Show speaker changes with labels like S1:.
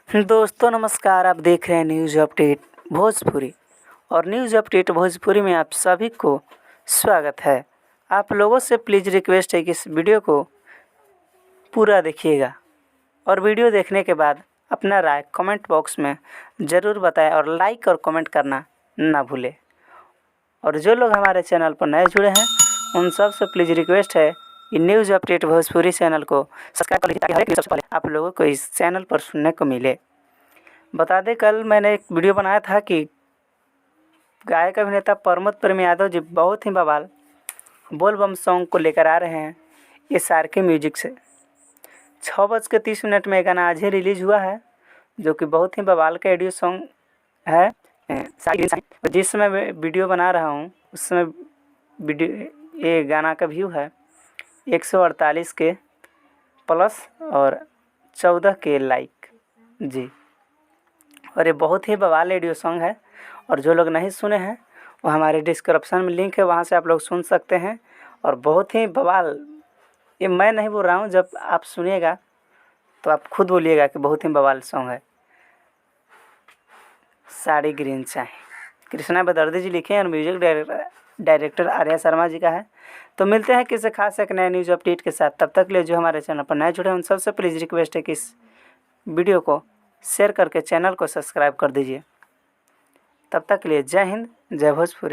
S1: दोस्तों नमस्कार, आप देख रहे हैं न्यूज़ अपडेट भोजपुरी और न्यूज़ अपडेट भोजपुरी में आप सभी को स्वागत है। आप लोगों से प्लीज़ रिक्वेस्ट है कि इस वीडियो को पूरा देखिएगा और वीडियो देखने के बाद अपना राय कमेंट बॉक्स में ज़रूर बताएं और लाइक और कमेंट करना ना भूलें। और जो लोग हमारे चैनल पर नए जुड़े हैं उन सब से प्लीज़ रिक्वेस्ट है कि न्यूज़ अपडेट भोजपुरी चैनल को सब्सक्राइब कर लीजिए ताकि हर एक न्यूज़ सबसे पहले आप लोगों को इस चैनल पर सुनने को मिले। बता दें, कल मैंने एक वीडियो बनाया था कि गायक अभिनेता प्रमोद प्रेम यादव जी बहुत ही बवाल बोल बम सॉन्ग को लेकर आ रहे हैं इस आर के म्यूजिक से। 6:30 में गाना आज ही रिलीज़ हुआ है जो कि बहुत ही बवाल का ऑडियो सॉन्ग है। जिस समय मैं वीडियो बना रहा हूँ उस समय वीडियो ये गाना का व्यू है 148 के प्लस और 14 के लाइक जी। और ये बहुत ही बवाल ऑडियो सॉन्ग है और जो लोग नहीं सुने हैं वो हमारे डिस्क्रिप्शन में लिंक है, वहाँ से आप लोग सुन सकते हैं। और बहुत ही बवाल, ये मैं नहीं बोल रहा हूँ, जब आप सुनिएगा तो आप खुद बोलिएगा कि बहुत ही बवाल सॉन्ग है। साड़ी ग्रीन चाय कृष्णा बेदर्दी जी लिखे हैं और म्यूजिक डायरेक्टर आर्या शर्मा जी का है। तो मिलते हैं किसी खास एक नए न्यूज़ अपडेट के साथ। तब तक के लिए जो हमारे चैनल पर नए जुड़े हैं उन सबसे प्लीज़ रिक्वेस्ट है कि इस वीडियो को शेयर करके चैनल को सब्सक्राइब कर दीजिए। तब तक के लिए जय हिंद, जय भोजपुरी।